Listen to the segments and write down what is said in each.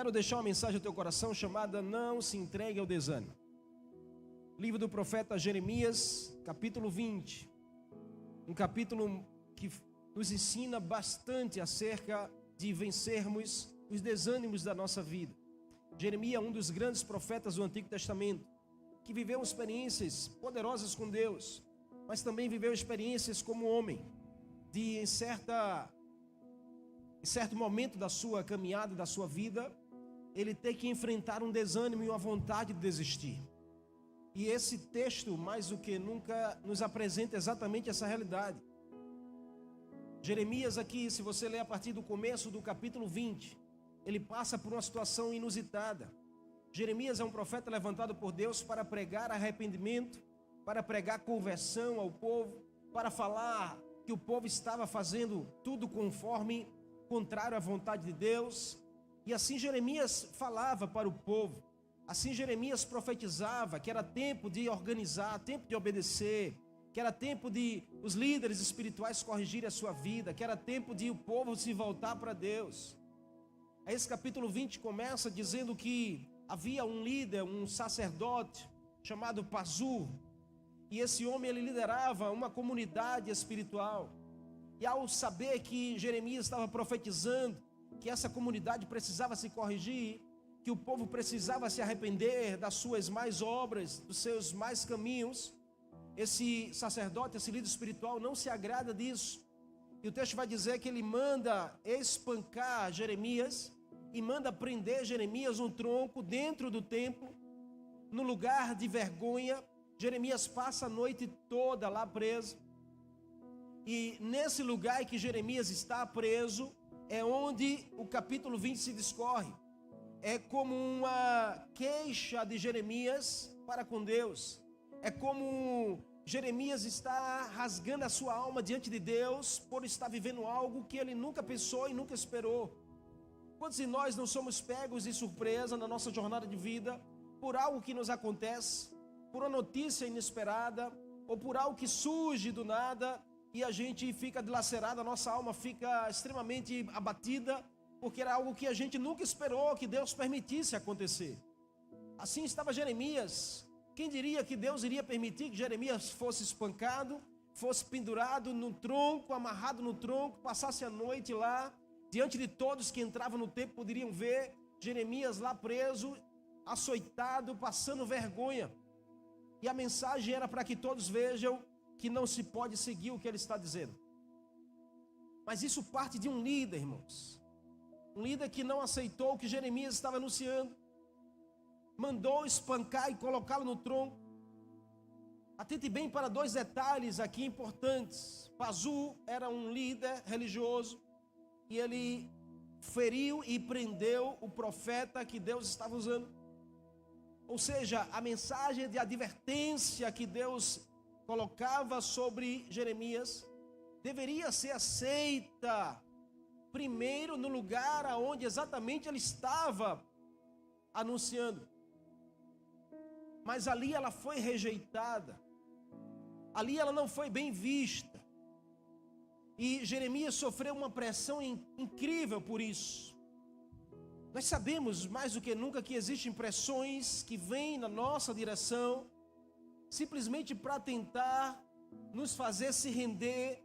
quero deixar uma mensagem ao teu coração chamada Não se entregue ao desânimo. Livro do profeta Jeremias, capítulo 20. Um capítulo que nos ensina bastante acerca de vencermos os desânimos da nossa vida. Jeremias é um dos grandes profetas do Antigo Testamento, que viveu experiências poderosas com Deus, mas também viveu experiências como homem, em certo momento da sua caminhada, da sua vida, ele tem que enfrentar um desânimo e uma vontade de desistir. E esse texto, mais do que nunca, nos apresenta exatamente essa realidade. Jeremias aqui, se você ler a partir do começo do capítulo 20, ele passa por uma situação inusitada. Jeremias é um profeta levantado por Deus para pregar arrependimento, para pregar conversão ao povo, para falar que o povo estava fazendo tudo conforme contrário à vontade de Deus. E assim Jeremias falava para o povo, assim Jeremias profetizava que era tempo de organizar, tempo de obedecer, que era tempo de os líderes espirituais corrigirem a sua vida, que era tempo de o povo se voltar para Deus. Esse capítulo 20 começa dizendo que havia um líder, um sacerdote chamado Pazur, e esse homem ele liderava uma comunidade espiritual. E ao saber que Jeremias estava profetizando que essa comunidade precisava se corrigir, que o povo precisava se arrepender das suas más obras, dos seus más caminhos, esse sacerdote, esse líder espiritual não se agrada disso. E o texto vai dizer que ele manda espancar Jeremias e manda prender Jeremias um tronco dentro do templo, no lugar de vergonha. Jeremias passa a noite toda lá preso. E nesse lugar em que Jeremias está preso, é onde o capítulo 20 se discorre. É como uma queixa de Jeremias para com Deus. É como Jeremias está rasgando a sua alma diante de Deus por estar vivendo algo que ele nunca pensou e nunca esperou. Quantos de nós não somos pegos de surpresa na nossa jornada de vida por algo que nos acontece, por uma notícia inesperada ou por algo que surge do nada e a gente fica dilacerado, a nossa alma fica extremamente abatida porque era algo que a gente nunca esperou que Deus permitisse acontecer. Assim estava Jeremias. Quem diria que Deus iria permitir que Jeremias fosse espancado, fosse pendurado no tronco, amarrado no tronco, passasse a noite lá, diante de todos que entravam no templo poderiam ver Jeremias lá preso, açoitado, passando vergonha. E a mensagem era para que todos vejam que não se pode seguir o que ele está dizendo. Mas isso parte de um líder, irmãos. Um líder que não aceitou o que Jeremias estava anunciando. Mandou espancar e colocá-lo no tronco. Atente bem para dois detalhes aqui importantes. Pazur era um líder religioso e ele feriu e prendeu o profeta que Deus estava usando. Ou seja, a mensagem de advertência que Deus colocava sobre Jeremias deveria ser aceita primeiro no lugar aonde exatamente ele estava anunciando. Mas ali ela foi rejeitada. Ali ela não foi bem vista. E Jeremias sofreu uma pressão incrível por isso. Nós sabemos mais do que nunca que existem pressões que vêm na nossa direção simplesmente para tentar nos fazer se render.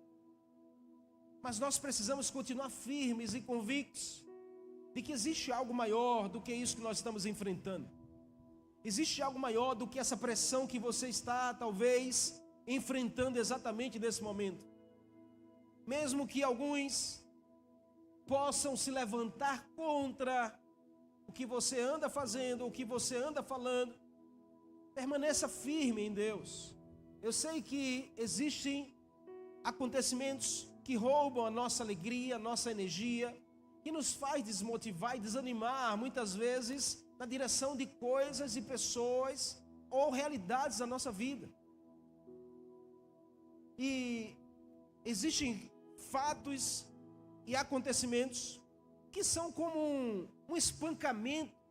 Mas nós precisamos continuar firmes e convictos de que existe algo maior do que isso que nós estamos enfrentando. Existe algo maior do que essa pressão que você está talvez enfrentando exatamente nesse momento. Mesmo que alguns possam se levantar contra o que você anda fazendo, o que você anda falando, permaneça firme em Deus. Eu sei que existem acontecimentos que roubam a nossa alegria, a nossa energia, que nos faz desmotivar e desanimar muitas vezes na direção de coisas e pessoas ou realidades da nossa vida. E existem fatos e acontecimentos que são como um espancamento,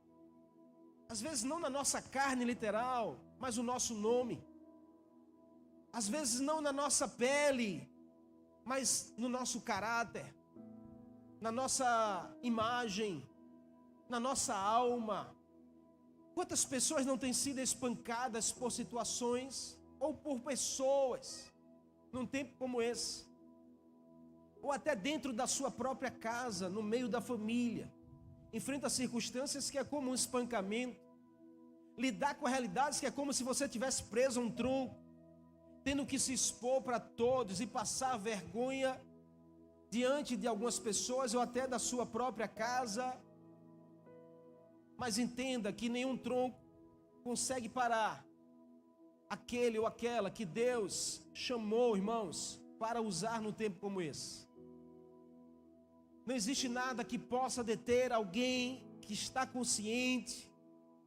às vezes não na nossa carne literal, mas o nosso nome. Às vezes não na nossa pele, mas no nosso caráter, na nossa imagem. na nossa alma. Quantas pessoas não têm sido espancadas por situações ou por pessoas num tempo como esse? Ou até dentro da sua própria casa, no meio da família, enfrenta circunstâncias que é como um espancamento, lidar com realidades que é como se você tivesse preso a um tronco, tendo que se expor para todos e passar vergonha diante de algumas pessoas ou até da sua própria casa. Mas entenda que nenhum tronco consegue parar aquele ou aquela que Deus chamou, irmãos, para usar num tempo como esse. Não existe nada que possa deter alguém que está consciente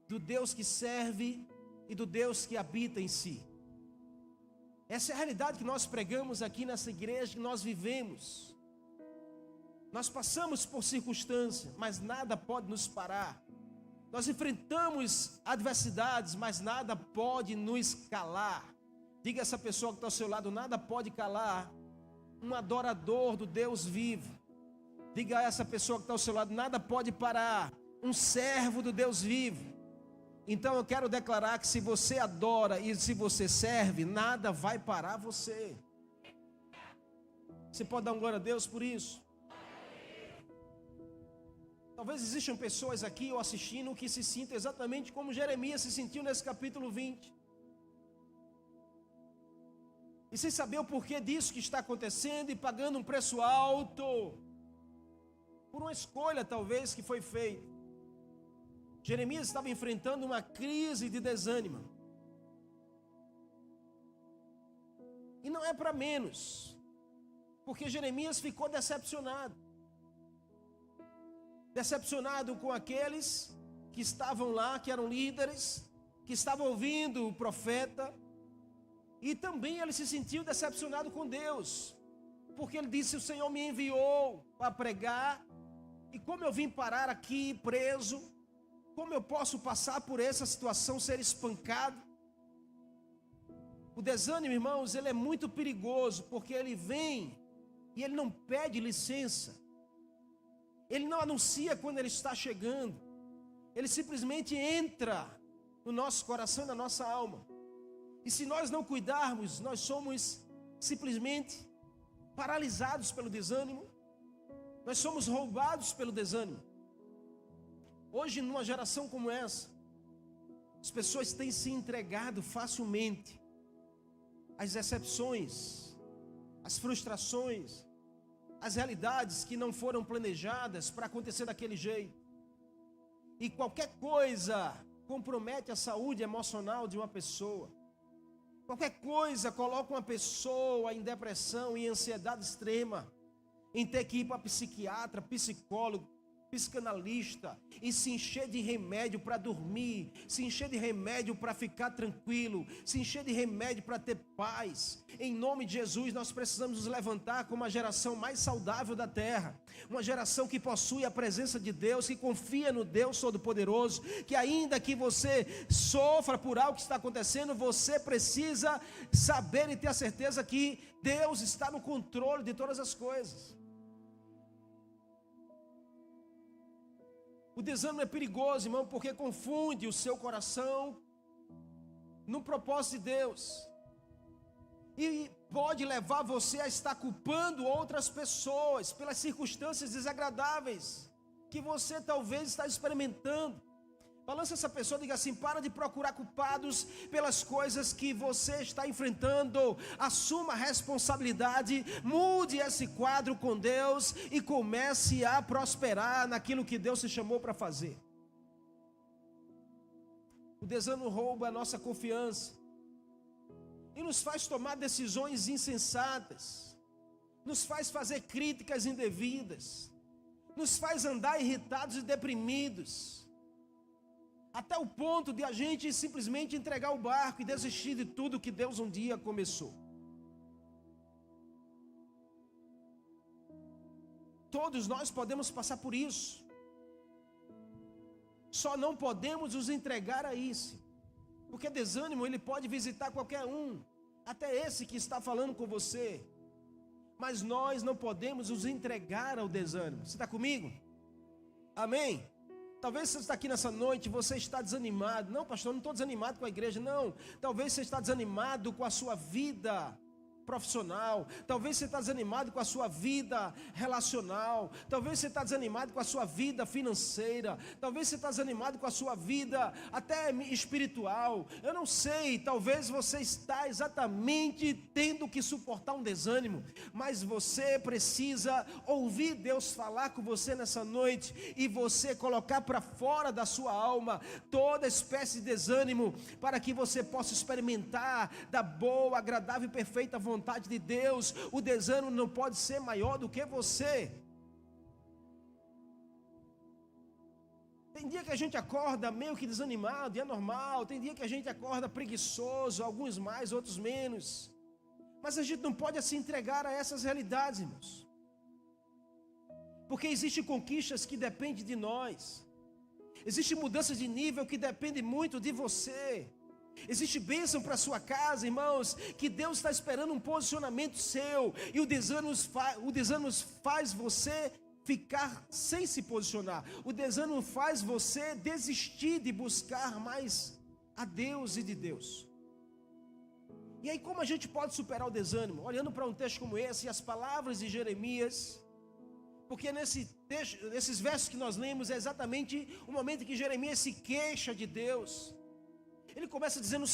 do Deus que serve e do Deus que habita em si. Essa é a realidade que nós pregamos aqui nessa igreja, que nós vivemos. Nós passamos por circunstâncias, mas nada pode nos parar. Nós enfrentamos adversidades, mas nada pode nos calar. Diga a essa pessoa que está ao seu lado: nada pode calar um adorador do Deus vivo. Diga a essa pessoa que está ao seu lado: nada pode parar um servo do Deus vivo. Então eu quero declarar que se você adora e se você serve, nada vai parar você. Você pode dar um glória a Deus por isso? Talvez existam pessoas aqui ou assistindo que se sintam exatamente como Jeremias se sentiu nesse capítulo 20. E sem saber o porquê disso que está acontecendo e pagando um preço alto por uma escolha talvez que foi feita. Jeremias estava enfrentando uma crise de desânimo. E não é para menos, porque Jeremias ficou decepcionado. Decepcionado com aqueles que estavam lá, que eram líderes, que estavam ouvindo o profeta. E também ele se sentiu decepcionado com Deus, porque ele disse: o Senhor me enviou para pregar, e como eu vim parar aqui preso, como eu posso passar por essa situação, ser espancado? O desânimo, irmãos, ele é muito perigoso, porque ele vem e ele não pede licença. Ele não anuncia quando ele está chegando. Ele simplesmente entra no nosso coração, na nossa alma. E se nós não cuidarmos, nós somos simplesmente paralisados pelo desânimo. Nós somos roubados pelo desânimo. Hoje, numa geração como essa, as pessoas têm se entregado facilmente às decepções, às frustrações, as realidades que não foram planejadas para acontecer daquele jeito. E qualquer coisa compromete a saúde emocional de uma pessoa. Qualquer coisa coloca uma pessoa em depressão e ansiedade extrema, em ter que ir para psiquiatra, psicólogo, psicanalista, e se encher de remédio para dormir, se encher de remédio para ficar tranquilo, se encher de remédio para ter paz. Em nome de Jesus, nós precisamos nos levantar como a geração mais saudável da terra, uma geração que possui a presença de Deus, que confia no Deus Todo-Poderoso, que ainda que você sofra por algo que está acontecendo, você precisa saber e ter a certeza que Deus está no controle de todas as coisas. O desânimo é perigoso, irmão, porque confunde o seu coração no propósito de Deus. E pode levar você a estar culpando outras pessoas pelas circunstâncias desagradáveis que você talvez está experimentando. Balança essa pessoa e diga assim: para de procurar culpados pelas coisas que você está enfrentando. Assuma a responsabilidade, mude esse quadro com Deus e comece a prosperar naquilo que Deus te chamou para fazer. O desânimo rouba a nossa confiança e nos faz tomar decisões insensatas, nos faz fazer críticas indevidas, nos faz andar irritados e deprimidos, até o ponto de a gente simplesmente entregar o barco e desistir de tudo que Deus um dia começou. Todos nós podemos passar por isso. Só não podemos nos entregar a isso, porque desânimo ele pode visitar qualquer um, até esse que está falando com você. Mas nós não podemos nos entregar ao desânimo. Você está comigo? Amém? Talvez você está aqui nessa noite, você está desanimado. Não, pastor, eu não estou desanimado com a igreja, não. Talvez você está desanimado com a sua vida profissional. Talvez você está desanimado com a sua vida relacional. Talvez você está desanimado com a sua vida financeira. Talvez você está desanimado com a sua vida até espiritual. Eu não sei, talvez você está exatamente tendo que suportar um desânimo. Mas você precisa ouvir Deus falar com você nessa noite e você colocar para fora da sua alma toda espécie de desânimo, para que você possa experimentar da boa, agradável e perfeita vontade de Deus. O desânimo não pode ser maior do que você. Tem dia que a gente acorda meio que desanimado, e é normal. Tem dia que a gente acorda preguiçoso, alguns mais, outros menos. Mas a gente não pode se entregar a essas realidades, irmãos. Porque existem conquistas que dependem de nós. Existe mudança de nível que depende muito de você. Existe bênção para a sua casa, irmãos, que Deus está esperando um posicionamento seu. E o desânimo faz você ficar sem se posicionar. O desânimo faz você desistir de buscar mais a Deus e de Deus. E aí, como a gente pode superar o desânimo? Olhando para um texto como esse, e as palavras de Jeremias. Porque nesses versos que nós lemos, é exatamente o momento em que Jeremias se queixa de Deus. Ele começa dizendo: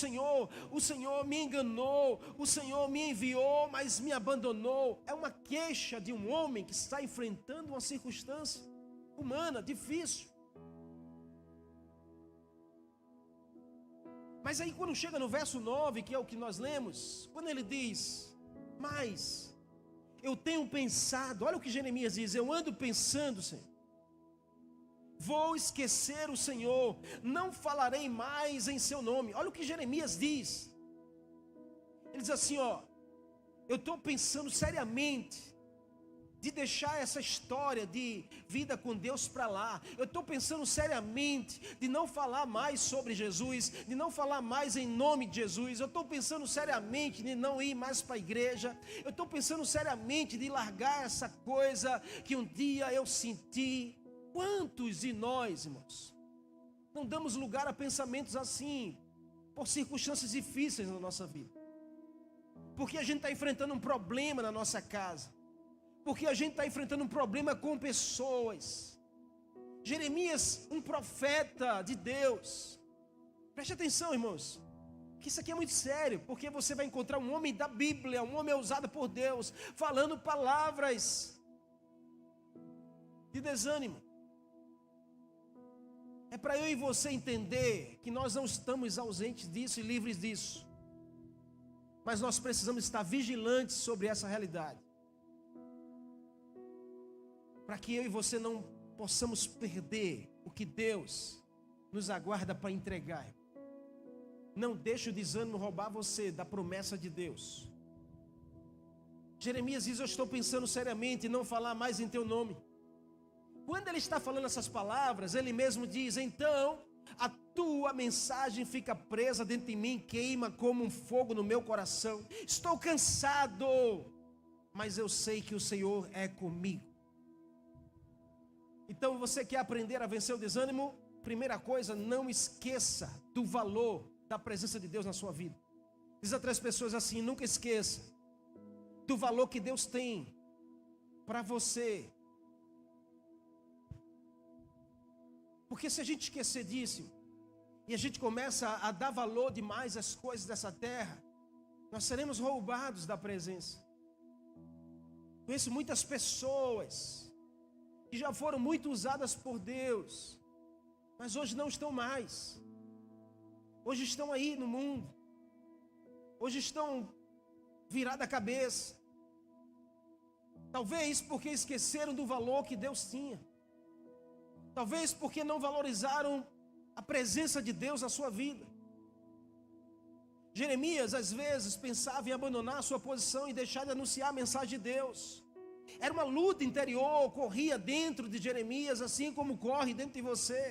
o Senhor me enganou, o Senhor me enviou, mas me abandonou. É uma queixa de um homem que está enfrentando uma circunstância humana, difícil. Mas aí quando chega no verso 9, que é o que nós lemos, quando ele diz: mas eu tenho pensado, olha o que Jeremias diz: eu ando pensando, Senhor, vou esquecer o Senhor, não falarei mais em seu nome. Olha o que Jeremias diz. Ele diz assim, eu estou pensando seriamente de deixar essa história de vida com Deus para lá. Eu estou pensando seriamente de não falar mais sobre Jesus, de não falar mais em nome de Jesus. Eu estou pensando seriamente de não ir mais para a igreja. Eu estou pensando seriamente de largar essa coisa que um dia eu senti. Quantos de nós, irmãos, não damos lugar a pensamentos assim, por circunstâncias difíceis na nossa vida? Porque a gente está enfrentando um problema na nossa casa, porque a gente está enfrentando um problema com pessoas. Jeremias, um profeta de Deus, preste atenção, irmãos, que isso aqui é muito sério, porque você vai encontrar um homem da Bíblia, um homem usado por Deus, falando palavras de desânimo. É para eu e você entender que nós não estamos ausentes disso e livres disso, mas nós precisamos estar vigilantes sobre essa realidade, para que eu e você não possamos perder o que Deus nos aguarda para entregar. Não deixe o desânimo roubar você da promessa de Deus. Jeremias diz: eu estou pensando seriamente em não falar mais em teu nome. Quando ele está falando essas palavras, ele mesmo diz: então a tua mensagem fica presa dentro de mim, queima como um fogo no meu coração. Estou cansado, mas eu sei que o Senhor é comigo. Então, você quer aprender a vencer o desânimo? Primeira coisa, não esqueça do valor da presença de Deus na sua vida. Diz a 3 pessoas assim: nunca esqueça do valor que Deus tem para você. Porque se a gente esquecer disso, e a gente começa a dar valor demais às coisas dessa terra, nós seremos roubados da presença. Conheço muitas pessoas que já foram muito usadas por Deus, mas hoje não estão mais. Hoje estão aí no mundo. Hoje estão viradas a cabeça. Talvez porque esqueceram do valor que Deus tinha. Talvez porque não valorizaram a presença de Deus na sua vida. Jeremias, às vezes, pensava em abandonar a sua posição e deixar de anunciar a mensagem de Deus. Era uma luta interior, corria dentro de Jeremias, assim como corre dentro de você.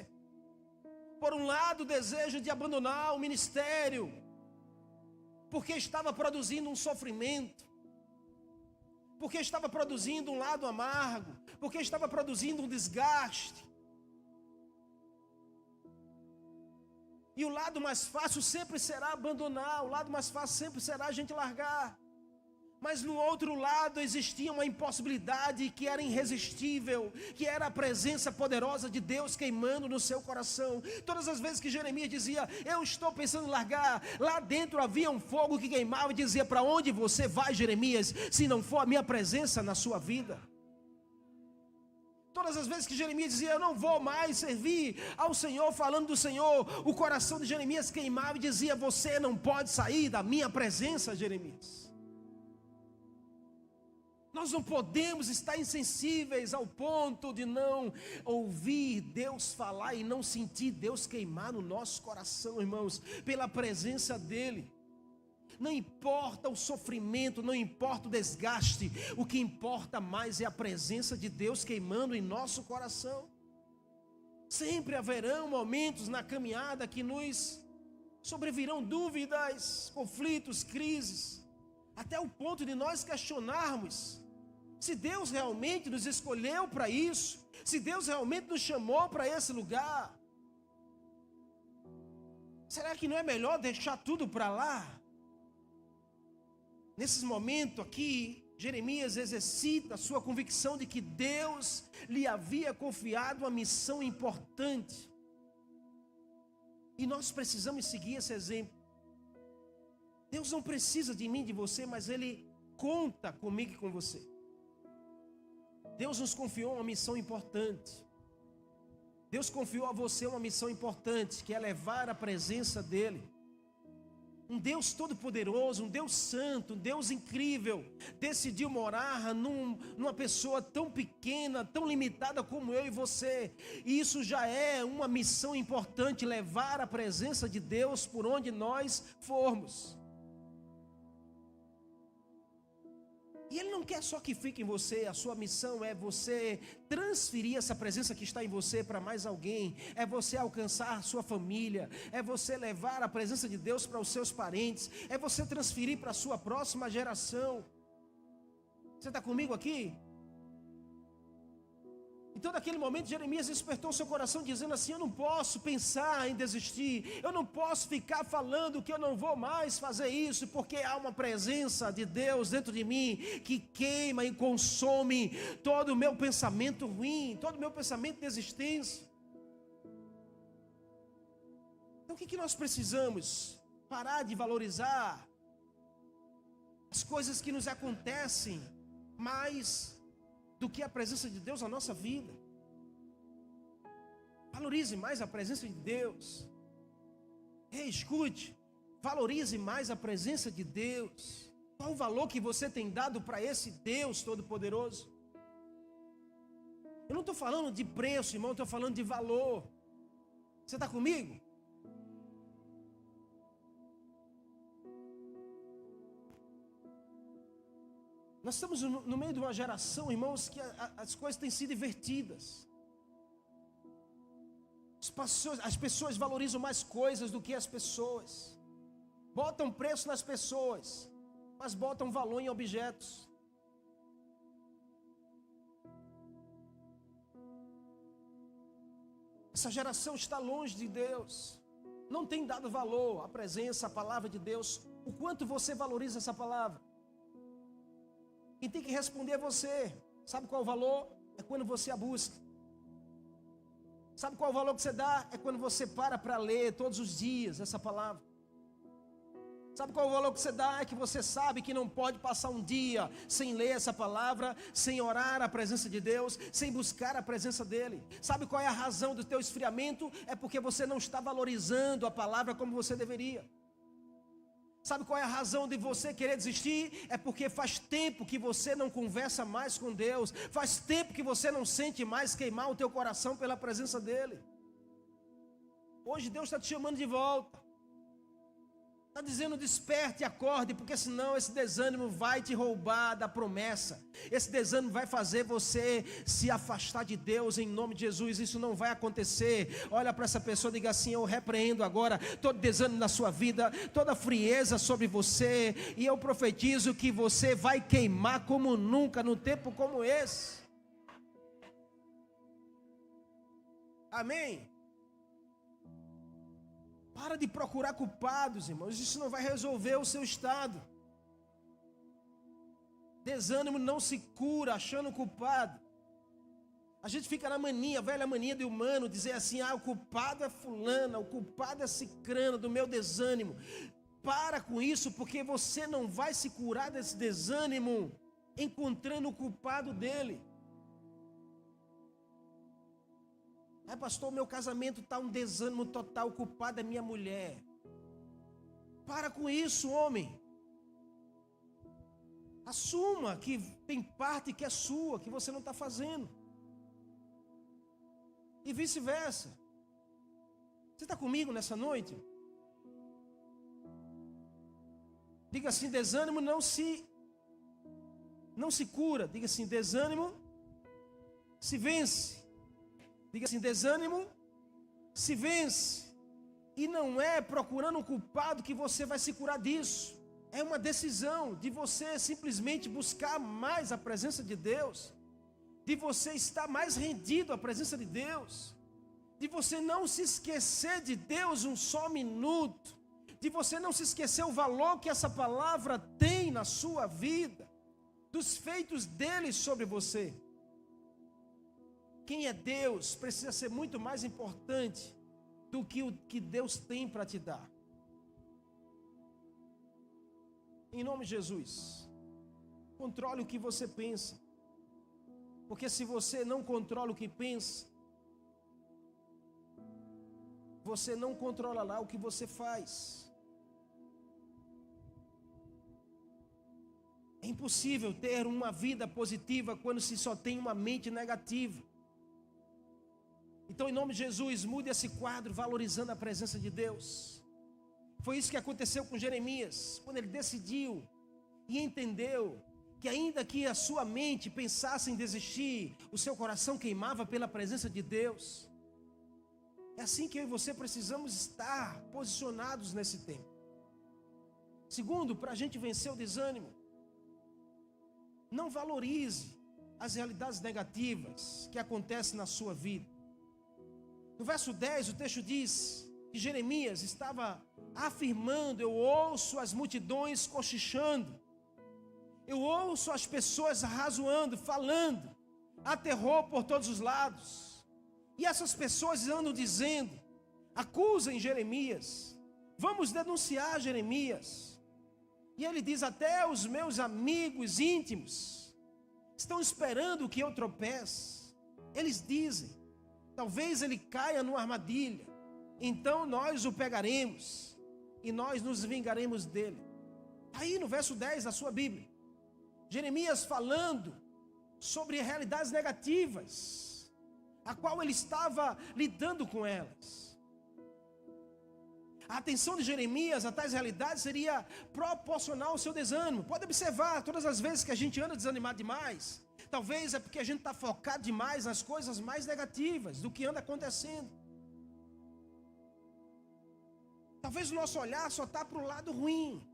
Por um lado, o desejo de abandonar o ministério, porque estava produzindo um sofrimento, porque estava produzindo um lado amargo, porque estava produzindo um desgaste. E o lado mais fácil sempre será abandonar, o lado mais fácil sempre será a gente largar. Mas no outro lado existia uma impossibilidade que era irresistível, que era a presença poderosa de Deus queimando no seu coração. Todas as vezes que Jeremias dizia, eu estou pensando em largar, lá dentro havia um fogo que queimava e dizia, para onde você vai, Jeremias, se não for a minha presença na sua vida? Todas as vezes que Jeremias dizia, eu não vou mais servir ao Senhor, falando do Senhor, o coração de Jeremias queimava e dizia, você não pode sair da minha presença, Jeremias. Nós não podemos estar insensíveis ao ponto de não ouvir Deus falar e não sentir Deus queimar no nosso coração, irmãos, pela presença dEle. Não importa o sofrimento, não importa o desgaste, o que importa mais é a presença de Deus queimando em nosso coração. Sempre haverão momentos na caminhada que nos sobrevirão dúvidas, conflitos, crises, até o ponto de nós questionarmos se Deus realmente nos escolheu para isso, se Deus realmente nos chamou para esse lugar. Será que não é melhor deixar tudo para lá? Nesses momentos aqui, Jeremias exercita a sua convicção de que Deus lhe havia confiado uma missão importante. E nós precisamos seguir esse exemplo. Deus não precisa de mim, de você, mas Ele conta comigo e com você. Deus nos confiou uma missão importante. Deus confiou a você uma missão importante, que é levar a presença dEle. Um Deus todo-poderoso, um Deus santo, um Deus incrível, decidiu morar numa pessoa tão pequena, tão limitada como eu e você. E isso já é uma missão importante, levar a presença de Deus por onde nós formos. E Ele não quer só que fique em você, a sua missão é você transferir essa presença que está em você para mais alguém, é você alcançar a sua família, é você levar a presença de Deus para os seus parentes, é você transferir para a sua próxima geração. Você está comigo aqui? Então naquele momento Jeremias despertou seu coração dizendo assim, eu não posso pensar em desistir, eu não posso ficar falando que eu não vou mais fazer isso, porque há uma presença de Deus dentro de mim, que queima e consome todo o meu pensamento ruim, todo o meu pensamento de desistência. Então o que nós precisamos? Parar de valorizar as coisas que nos acontecem mais do que a presença de Deus na nossa vida. Valorize mais a presença de Deus. Ei, escute, valorize mais a presença de Deus. Qual o valor que você tem dado para esse Deus todo-poderoso? Eu não estou falando de preço, irmão, estou falando de valor. Você está comigo? Nós estamos no meio de uma geração, irmãos, que as coisas têm sido invertidas. As pessoas valorizam mais coisas do que as pessoas. Botam preço nas pessoas, mas botam valor em objetos. Essa geração está longe de Deus. Não tem dado valor à presença, à palavra de Deus. O quanto você valoriza essa palavra? Quem tem que responder é você. Sabe qual é o valor? É quando você a busca. Sabe qual é o valor que você dá? É quando você para ler todos os dias essa palavra. Sabe qual é o valor que você dá? É que você sabe que não pode passar um dia sem ler essa palavra, sem orar a presença de Deus, sem buscar a presença dEle. Sabe qual é a razão do teu esfriamento? É porque você não está valorizando a palavra como você deveria. Sabe qual é a razão de você querer desistir? É porque faz tempo que você não conversa mais com Deus. Faz tempo que você não sente mais queimar o teu coração pela presença dEle. Hoje Deus está te chamando de volta. Está dizendo, desperte e acorde, porque senão esse desânimo vai te roubar da promessa. Esse desânimo vai fazer você se afastar de Deus em nome de Jesus. Isso não vai acontecer. Olha para essa pessoa e diga assim, eu repreendo agora todo desânimo na sua vida, toda frieza sobre você, e eu profetizo que você vai queimar como nunca num tempo como esse. Amém? Para de procurar culpados, irmãos. Isso não vai resolver o seu estado. Desânimo não se cura achando culpado. A gente fica na mania, velha mania de humano, dizer assim: o culpado é fulana, o culpado é cicrana do meu desânimo. Para com isso, porque você não vai se curar desse desânimo encontrando o culpado dele. Pastor, meu casamento está um desânimo total, o culpado é minha mulher. Para com isso, homem. Assuma que tem parte que é sua, que você não está fazendo. E vice-versa. Você está comigo nessa noite? Diga assim: desânimo não se cura. Diga assim: desânimo se vence. Diga assim: desânimo se vence. E não é procurando um culpado que você vai se curar disso. É uma decisão de você simplesmente buscar mais a presença de Deus, de você estar mais rendido à presença de Deus, de você não se esquecer de Deus um só minuto, de você não se esquecer o valor que essa palavra tem na sua vida, dos feitos dele sobre você. Quem é Deus precisa ser muito mais importante do que o que Deus tem para te dar. Em nome de Jesus, controle o que você pensa. Porque se você não controla o que pensa, você não controlará o que você faz. É impossível ter uma vida positiva quando se só tem uma mente negativa. Então, em nome de Jesus, mude esse quadro valorizando a presença de Deus. Foi isso que aconteceu com Jeremias, quando ele decidiu e entendeu que ainda que a sua mente pensasse em desistir, o seu coração queimava pela presença de Deus. É assim que eu e você precisamos estar posicionados nesse tempo. Segundo, para a gente vencer o desânimo, não valorize as realidades negativas que acontecem na sua vida. No verso 10, o texto diz que Jeremias estava afirmando: eu ouço as multidões cochichando, eu ouço as pessoas arrazoando, falando, há terror por todos os lados. E essas pessoas andam dizendo: acusem Jeremias, vamos denunciar Jeremias. E ele diz: até os meus amigos íntimos estão esperando que eu tropece. Eles dizem: talvez ele caia numa armadilha, então nós o pegaremos e nós nos vingaremos dele. Aí no verso 10 da sua Bíblia, Jeremias falando sobre realidades negativas, a qual ele estava lidando com elas. A atenção de Jeremias a tais realidades seria proporcional ao seu desânimo. Pode observar, todas as vezes que a gente anda desanimado demais, talvez é porque a gente está focado demais nas coisas mais negativas do que anda acontecendo. Talvez o nosso olhar só está para o lado ruim.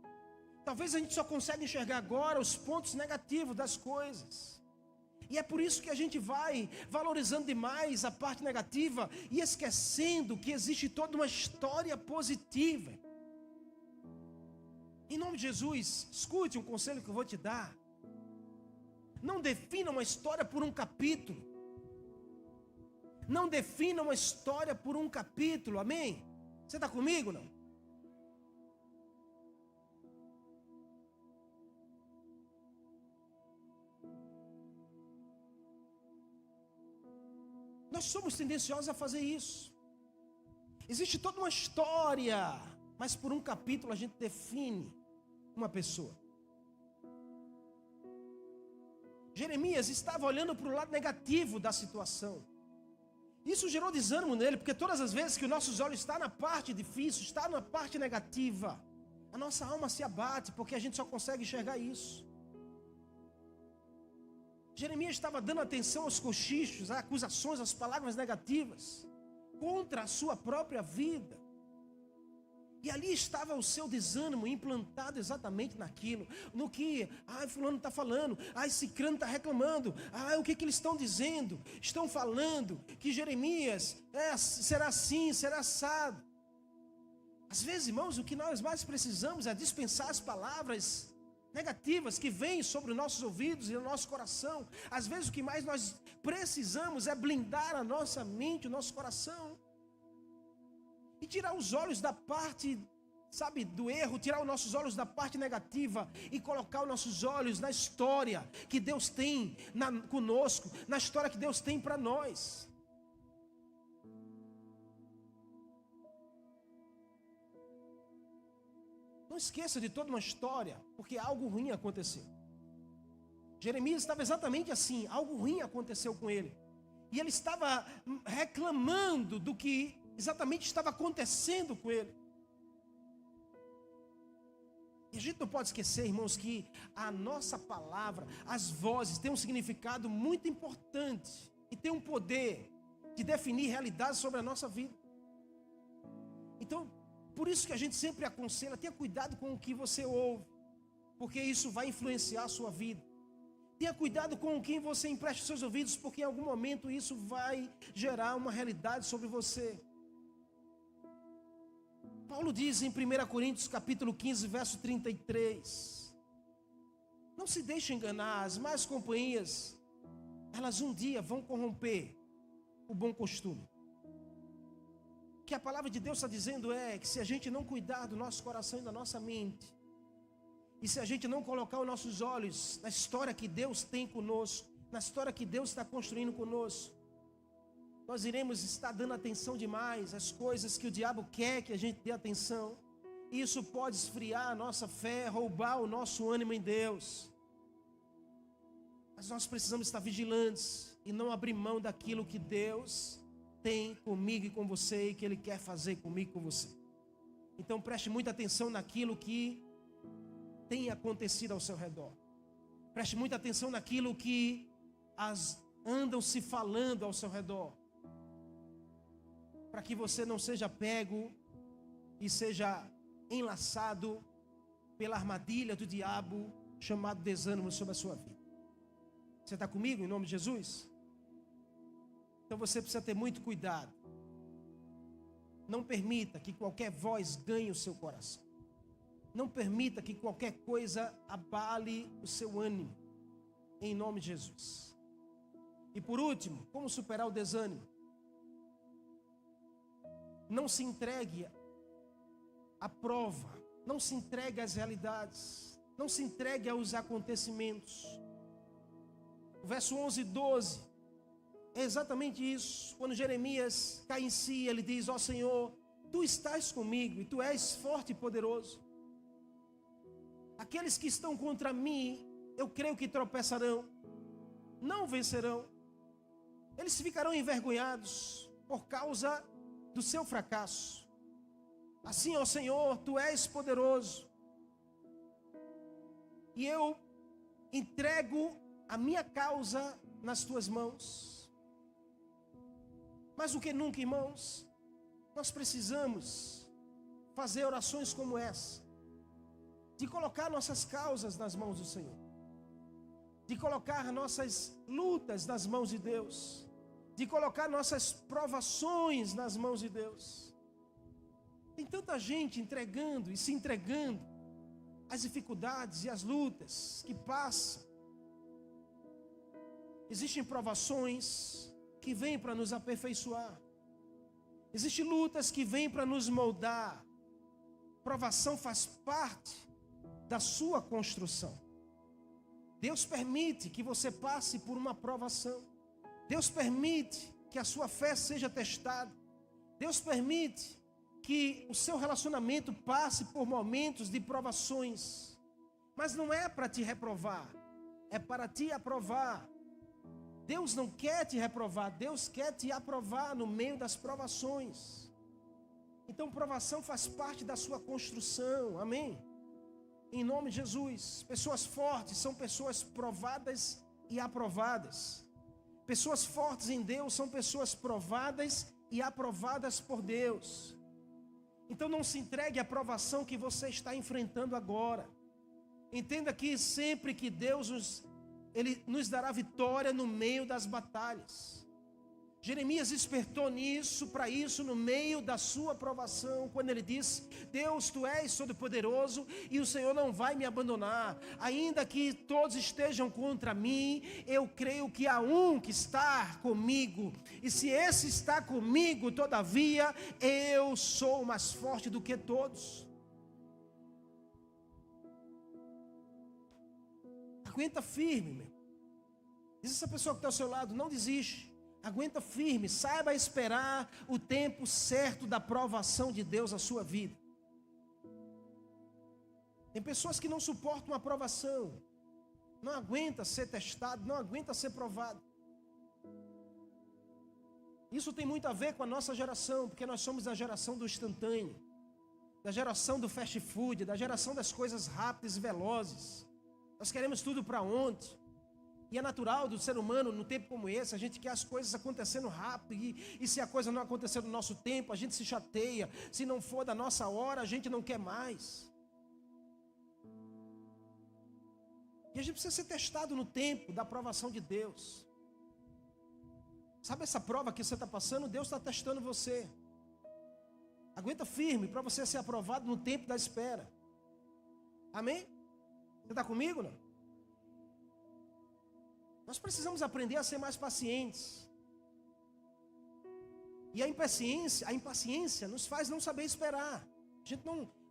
Talvez a gente só consegue enxergar agora os pontos negativos das coisas. E é por isso que a gente vai valorizando demais a parte negativa e esquecendo que existe toda uma história positiva. Em nome de Jesus, escute um conselho que eu vou te dar. Não defina uma história por um capítulo. Não defina uma história por um capítulo, amém? Você está comigo, não? Nós somos tendenciosos a fazer isso. Existe toda uma história, mas por um capítulo a gente define uma pessoa. Jeremias estava olhando para o lado negativo da situação. Isso gerou desânimo nele, porque todas as vezes que os nossos olhos estão na parte difícil, está na parte negativa, a nossa alma se abate, porque a gente só consegue enxergar isso. Jeremias estava dando atenção aos cochichos, às acusações, às palavras negativas contra a sua própria vida. E ali estava o seu desânimo implantado exatamente naquilo, no que, fulano está falando, cicrano está reclamando, o que eles estão dizendo? Estão falando que Jeremias será assim, será assado. Às vezes, irmãos, o que nós mais precisamos é dispensar as palavras negativas que vêm sobre os nossos ouvidos e o nosso coração. Às vezes o que mais nós precisamos é blindar a nossa mente, o nosso coração. E tirar os olhos da parte, sabe, do erro, tirar os nossos olhos da parte negativa e colocar os nossos olhos na história que Deus tem conosco, na história que Deus tem para nós. Não esqueça de toda uma história, porque algo ruim aconteceu. Jeremias estava exatamente assim, algo ruim aconteceu com ele. E ele estava reclamando do que exatamente estava acontecendo com ele. E a gente não pode esquecer, irmãos, que a nossa palavra, as vozes, têm um significado muito importante e tem um poder de definir realidades sobre a nossa vida. Então, por isso que a gente sempre aconselha, tenha cuidado com o que você ouve, porque isso vai influenciar a sua vida. Tenha cuidado com quem você empresta os seus ouvidos, porque em algum momento isso vai gerar uma realidade sobre você. Paulo diz em 1 Coríntios capítulo 15, verso 33, não se deixe enganar, as más companhias, elas um dia vão corromper o bom costume. O que a palavra de Deus está dizendo é que se a gente não cuidar do nosso coração e da nossa mente, e se a gente não colocar os nossos olhos na história que Deus tem conosco, na história que Deus está construindo conosco, nós iremos estar dando atenção demais às coisas que o diabo quer que a gente dê atenção. E isso pode esfriar a nossa fé, roubar o nosso ânimo em Deus. Mas nós precisamos estar vigilantes e não abrir mão daquilo que Deus tem comigo e com você e que Ele quer fazer comigo e com você. Então preste muita atenção naquilo que tem acontecido ao seu redor. Preste muita atenção naquilo que andam se falando ao seu redor, para que você não seja pego e seja enlaçado pela armadilha do diabo chamado desânimo sobre a sua vida. Você está comigo em nome de Jesus? Então você precisa ter muito cuidado. Não permita que qualquer voz ganhe o seu coração. Não permita que qualquer coisa abale o seu ânimo, em nome de Jesus. E por último, como superar o desânimo? Não se entregue à prova, não se entregue às realidades, não se entregue aos acontecimentos. O verso 11 e 12 é exatamente isso. Quando Jeremias cai em si, ele diz: ó Senhor, Tu estás comigo e Tu és forte e poderoso. Aqueles que estão contra mim, eu creio que tropeçarão, não vencerão. Eles ficarão envergonhados por causa do seu fracasso. Assim, ó Senhor, Tu és poderoso, e eu entrego a minha causa nas Tuas mãos. Mais do que nunca, irmãos, nós precisamos fazer orações como essa, de colocar nossas causas nas mãos do Senhor, de colocar nossas lutas nas mãos de Deus, de colocar nossas provações nas mãos de Deus. Tem tanta gente entregando e se entregando às dificuldades e às lutas que passam. Existem provações que vêm para nos aperfeiçoar. Existem lutas que vêm para nos moldar. Provação faz parte da sua construção. Deus permite que você passe por uma provação. Deus permite que a sua fé seja testada. Deus permite que o seu relacionamento passe por momentos de provações. Mas não é para te reprovar, é para te aprovar. Deus não quer te reprovar, Deus quer te aprovar no meio das provações. Então provação faz parte da sua construção, amém? Em nome de Jesus. Pessoas fortes são pessoas provadas e aprovadas. Pessoas fortes em Deus são pessoas provadas e aprovadas por Deus. Então não se entregue à provação que você está enfrentando agora. Entenda que sempre que Deus Ele nos dará vitória no meio das batalhas. Jeremias despertou para isso no meio da sua provação, quando ele disse: Deus, tu és todo-poderoso e o Senhor não vai me abandonar, ainda que todos estejam contra mim, eu creio que há um que está comigo, e se esse está comigo, todavia, eu sou mais forte do que todos. Aguenta firme, meu. Diz essa pessoa que está ao seu lado: não desiste. Aguenta firme, saiba esperar o tempo certo da provação de Deus na sua vida. Tem pessoas que não suportam a provação, não aguenta ser testado, não aguenta ser provado. Isso tem muito a ver com a nossa geração, porque nós somos da geração do instantâneo, da geração do fast food, da geração das coisas rápidas e velozes. Nós queremos tudo para ontem. E é natural do ser humano, num tempo como esse, a gente quer as coisas acontecendo rápido, e se a coisa não acontecer no nosso tempo, a gente se chateia. Se não for da nossa hora, a gente não quer mais. E a gente precisa ser testado no tempo da aprovação de Deus. Sabe essa prova que você está passando? Deus está testando você. Aguenta firme para você ser aprovado no tempo da espera. Amém? Você está comigo, não? Nós precisamos aprender a ser mais pacientes. E a impaciência nos faz não saber esperar. A gente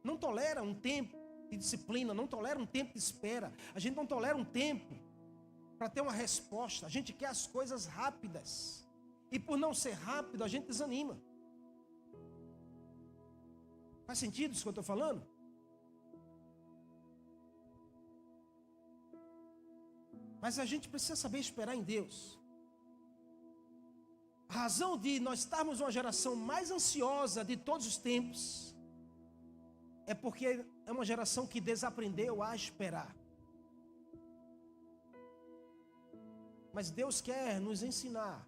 não tolera um tempo de disciplina, não tolera um tempo de espera. A gente não tolera um tempo para ter uma resposta. A gente quer as coisas rápidas. E por não ser rápido, a gente desanima. Faz sentido isso que eu estou falando? Mas a gente precisa saber esperar em Deus. A razão de nós estarmos uma geração mais ansiosa de todos os tempos é porque é uma geração que desaprendeu a esperar. Mas Deus quer nos ensinar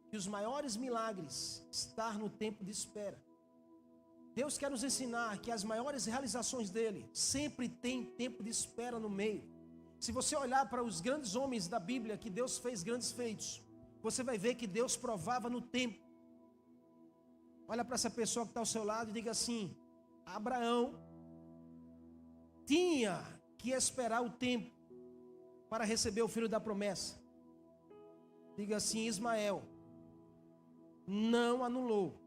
que os maiores milagres estão no tempo de espera. Deus quer nos ensinar que as maiores realizações dele sempre tem tempo de espera no meio. Se você olhar para os grandes homens da Bíblia, que Deus fez grandes feitos, você vai ver que Deus provava no tempo. Olha para essa pessoa que está ao seu lado e diga assim: Abraão tinha que esperar o tempo para receber o filho da promessa. Diga assim: Ismael não anulou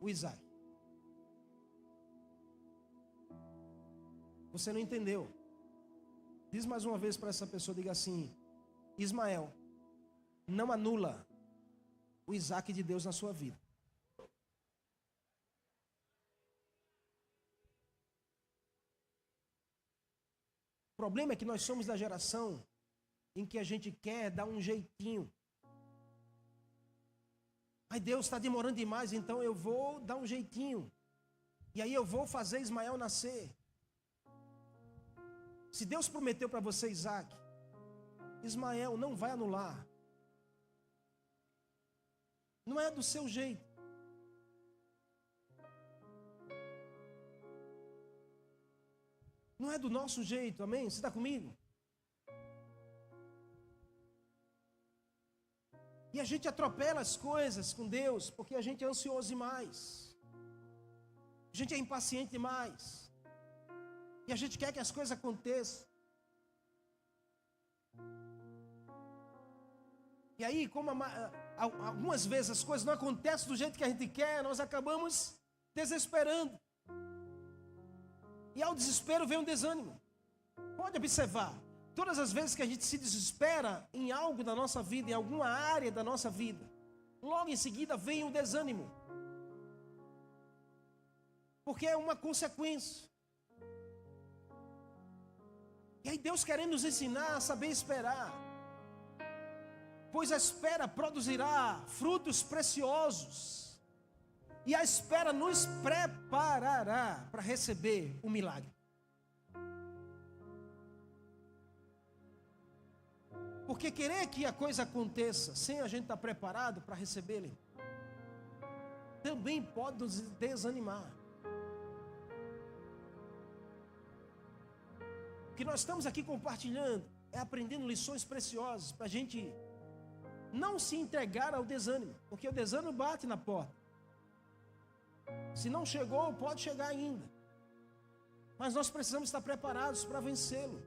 o Isaac. Você não entendeu? Diz mais uma vez para essa pessoa, diga assim: Ismael não anula o Isaac de Deus na sua vida. O problema é que nós somos da geração em que a gente quer dar um jeitinho. Mas Deus está demorando demais, então eu vou dar um jeitinho. E aí eu vou fazer Ismael nascer. Se Deus prometeu para você Isaac, Ismael não vai anular. Não é do seu jeito. Não é do nosso jeito, amém? Você está comigo? E a gente atropela as coisas com Deus, porque a gente é ansioso demais. A gente é impaciente demais. E a gente quer que as coisas aconteçam. E aí, como algumas vezes as coisas não acontecem do jeito que a gente quer, nós acabamos desesperando. E ao desespero vem um desânimo. Pode observar, todas as vezes que a gente se desespera em algo da nossa vida, em alguma área da nossa vida, logo em seguida vem o desânimo. Porque é uma consequência. E aí Deus querendo nos ensinar a saber esperar. Pois a espera produzirá frutos preciosos. E a espera nos preparará para receber o milagre. Porque querer que a coisa aconteça sem a gente estar preparado para recebê-lo, também pode nos desanimar. O que nós estamos aqui compartilhando é aprendendo lições preciosas para a gente não se entregar ao desânimo, porque o desânimo bate na porta. Se não chegou, pode chegar ainda. Mas nós precisamos estar preparados para vencê-lo.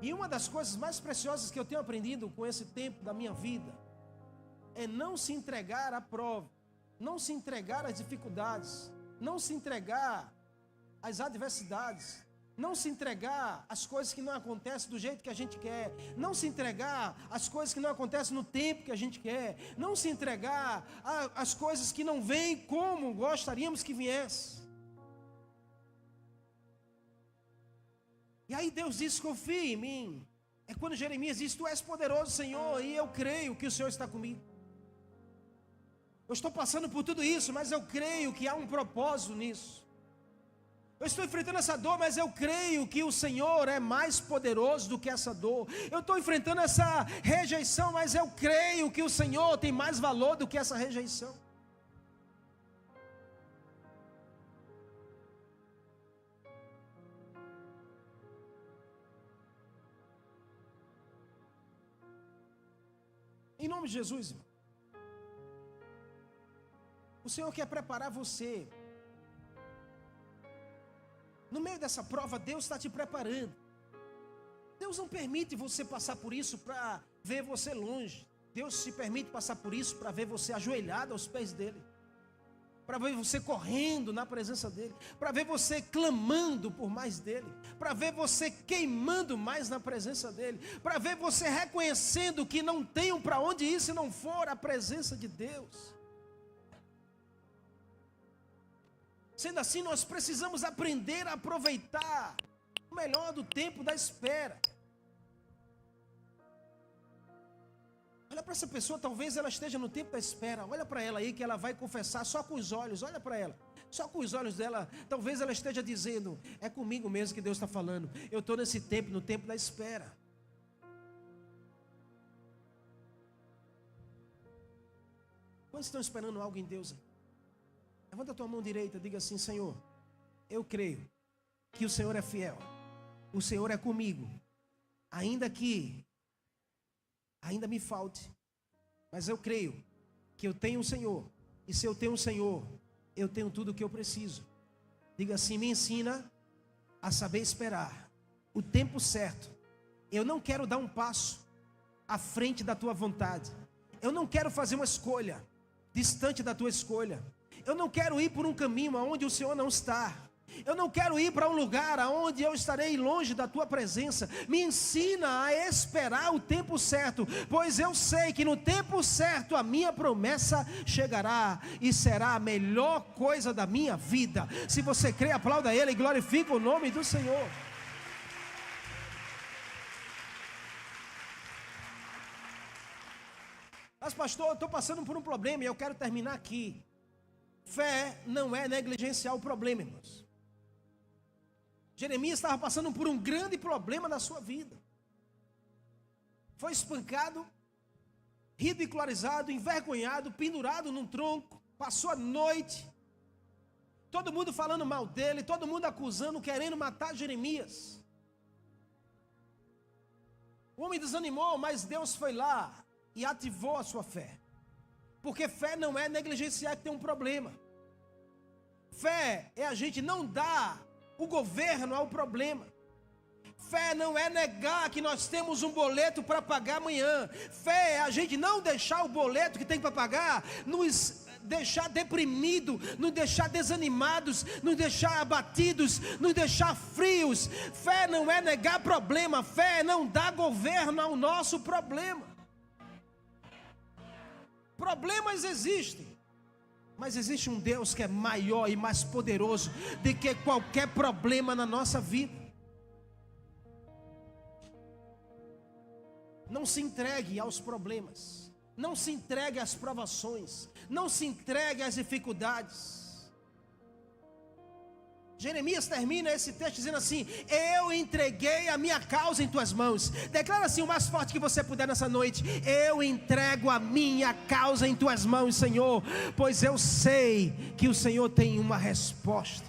E uma das coisas mais preciosas que eu tenho aprendido com esse tempo da minha vida é não se entregar à prova, não se entregar às dificuldades, não se entregar às adversidades, não se entregar às coisas que não acontecem do jeito que a gente quer, não se entregar às coisas que não acontecem no tempo que a gente quer, não se entregar às coisas que não vêm como gostaríamos que viesse. E aí Deus diz: confie em mim. É quando Jeremias diz: tu és poderoso, Senhor, e eu creio que o Senhor está comigo. Eu estou passando por tudo isso, mas eu creio que há um propósito nisso. Eu estou enfrentando essa dor, mas eu creio que o Senhor é mais poderoso do que essa dor. Eu estou enfrentando essa rejeição, mas eu creio que o Senhor tem mais valor do que essa rejeição. Em nome de Jesus, irmão. O Senhor quer preparar você. No meio dessa prova, Deus está te preparando. Deus não permite você passar por isso para ver você longe. Deus se permite passar por isso para ver você ajoelhado aos pés dEle, para ver você correndo na presença dEle, para ver você clamando por mais dEle, para ver você queimando mais na presença dEle, para ver você reconhecendo que não tem para onde ir se não for a presença de Deus. Sendo assim, nós precisamos aprender a aproveitar o melhor do tempo da espera. Olha para essa pessoa, talvez ela esteja no tempo da espera. Olha para ela aí que ela vai confessar só com os olhos. Olha para ela, só com os olhos dela. Talvez ela esteja dizendo: é comigo mesmo que Deus está falando. Eu estou nesse tempo, no tempo da espera. Quantos estão esperando algo em Deus? Levanta a tua mão direita, diga assim: Senhor, eu creio que o Senhor é fiel, o Senhor é comigo, ainda me falte, mas eu creio que eu tenho o Senhor, e se eu tenho o Senhor, eu tenho tudo o que eu preciso. Diga assim: me ensina a saber esperar o tempo certo. Eu não quero dar um passo à frente da tua vontade, eu não quero fazer uma escolha distante da tua escolha. Eu não quero ir por um caminho aonde o Senhor não está. Eu não quero ir para um lugar aonde eu estarei longe da tua presença. Me ensina a esperar o tempo certo, pois eu sei que no tempo certo a minha promessa chegará e será a melhor coisa da minha vida. Se você crê, aplauda Ele e glorifica o nome do Senhor. Mas pastor, eu estou passando por um problema e eu quero terminar aqui. Fé não é negligenciar o problema, irmãos. Jeremias estava passando por um grande problema na sua vida. Foi espancado, ridicularizado, envergonhado, pendurado num tronco. Passou a noite. Todo mundo falando mal dele, todo mundo acusando, querendo matar Jeremias. O homem desanimou, mas Deus foi lá e ativou a sua fé. Porque fé não é negligenciar que tem um problema. Fé é a gente não dar o governo ao problema. Fé não é negar que nós temos um boleto para pagar amanhã. Fé é a gente não deixar o boleto que tem para pagar nos deixar deprimido, nos deixar desanimados, nos deixar abatidos, nos deixar frios. Fé não é negar problema. Fé é não dar governo ao nosso problema. Problemas existem, mas existe um Deus que é maior e mais poderoso do que qualquer problema na nossa vida. Não se entregue aos problemas, não se entregue às provações, não se entregue às dificuldades. Jeremias termina esse texto dizendo assim: eu entreguei a minha causa em tuas mãos. Declara assim o mais forte que você puder nessa noite: eu entrego a minha causa em tuas mãos, Senhor, pois eu sei que o Senhor tem uma resposta.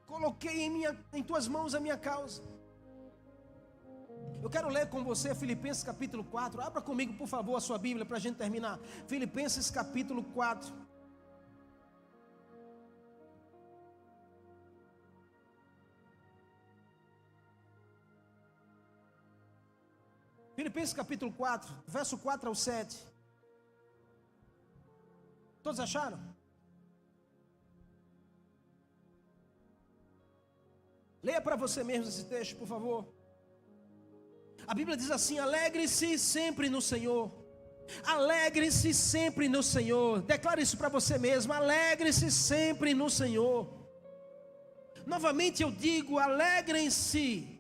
Coloquei em tuas mãos a minha causa. Eu quero ler com você Filipenses capítulo 4. Abra comigo, por favor, a sua Bíblia para a gente terminar. Filipenses capítulo 4. Filipenses capítulo 4, verso 4 ao 7. Todos acharam? Leia para você mesmo esse texto, por favor. A Bíblia diz assim: alegre-se sempre no Senhor. Alegre-se sempre no Senhor. Declare isso para você mesmo: alegre-se sempre no Senhor. Novamente eu digo: alegrem-se.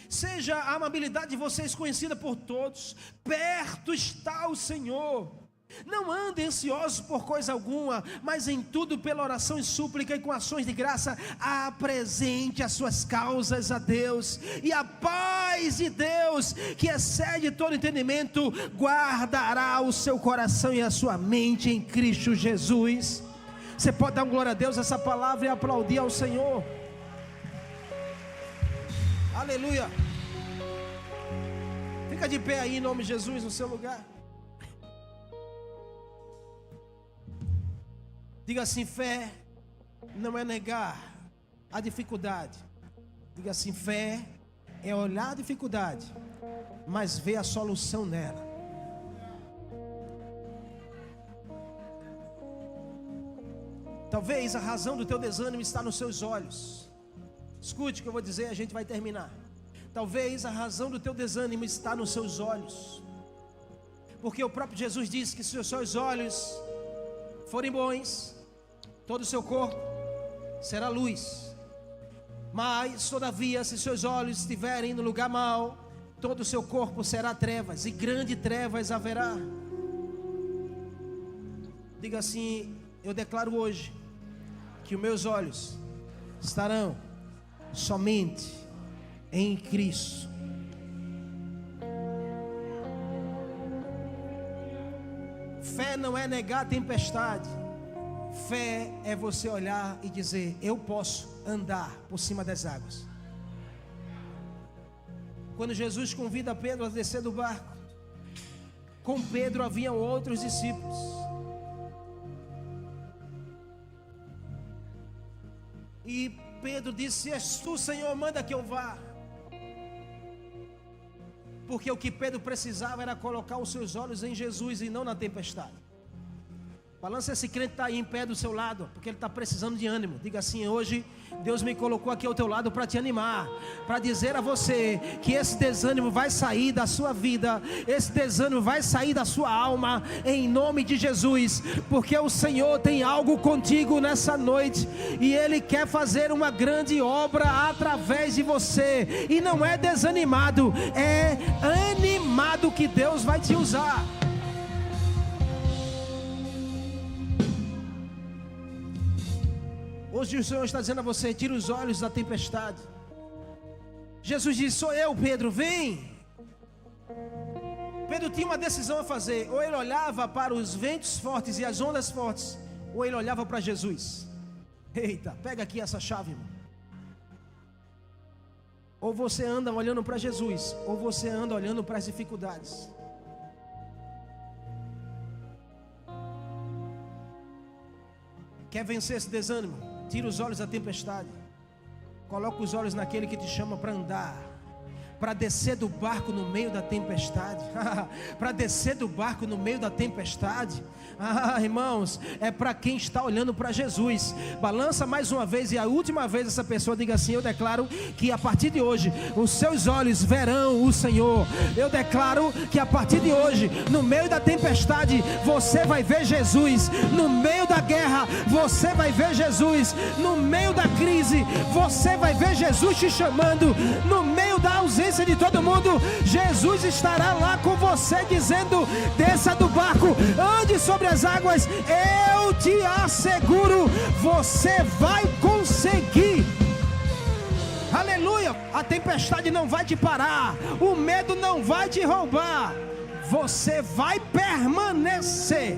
Seja a amabilidade de vocês conhecida por todos. Perto está o Senhor. Não andem ansiosos por coisa alguma, mas em tudo pela oração e súplica e com ações de graça apresente as suas causas a Deus, e a paz de Deus, que excede todo entendimento, guardará o seu coração e a sua mente em Cristo Jesus. Você pode dar um glória a Deus essa palavra e aplaudir ao Senhor. Aleluia. Fica de pé aí em nome de Jesus no seu lugar. Diga assim: fé não é negar a dificuldade. Diga assim: fé é olhar a dificuldade, mas ver a solução nela. Talvez a razão do teu desânimo está nos seus olhos. Escute o que eu vou dizer, a gente vai terminar. Talvez a razão do teu desânimo está nos seus olhos, porque o próprio Jesus disse que se os seus olhos forem bons, todo o seu corpo será luz. Mas todavia, se seus olhos estiverem no lugar mau, todo o seu corpo será trevas, e grande trevas haverá. Diga assim: eu declaro hoje que os meus olhos estarão somente em Cristo. Fé não é negar a tempestade. Fé é você olhar e dizer: eu posso andar por cima das águas. Quando Jesus convida Pedro a descer do barco, com Pedro haviam outros discípulos. E Pedro disse: és tu, Senhor, manda que eu vá. Porque o que Pedro precisava era colocar os seus olhos em Jesus e não na tempestade. Balança esse crente que está aí em pé do seu lado, porque ele está precisando de ânimo. Diga assim: hoje Deus me colocou aqui ao teu lado para te animar, para dizer a você que esse desânimo vai sair da sua vida, esse desânimo vai sair da sua alma, em nome de Jesus, porque o Senhor tem algo contigo nessa noite, e Ele quer fazer uma grande obra através de você, e não é desanimado, é animado que Deus vai te usar. Hoje o Senhor está dizendo a você: tira os olhos da tempestade. Jesus disse: sou eu, Pedro, vem. Pedro tinha uma decisão a fazer: ou ele olhava para os ventos fortes e as ondas fortes, ou ele olhava para Jesus. Eita, pega aqui essa chave, irmão. Ou você anda olhando para Jesus, ou você anda olhando para as dificuldades. Quer vencer esse desânimo? Tira os olhos da tempestade. Coloca os olhos naquele que te chama para andar, para descer do barco no meio da tempestade. Para descer do barco no meio da tempestade. Irmãos, é para quem está olhando para Jesus. Balança mais uma vez, e a última vez essa pessoa diga assim: eu declaro que a partir de hoje os seus olhos verão o Senhor. Eu declaro que a partir de hoje, no meio da tempestade, você vai ver Jesus. No meio da guerra, você vai ver Jesus. No meio da crise, você vai ver Jesus te chamando. No meio da ausência de todo mundo, Jesus estará lá com você, dizendo: desça do barco, ande sobre as águas. Eu te asseguro, você vai conseguir. Aleluia. A tempestade não vai te parar, o medo não vai te roubar, você vai permanecer.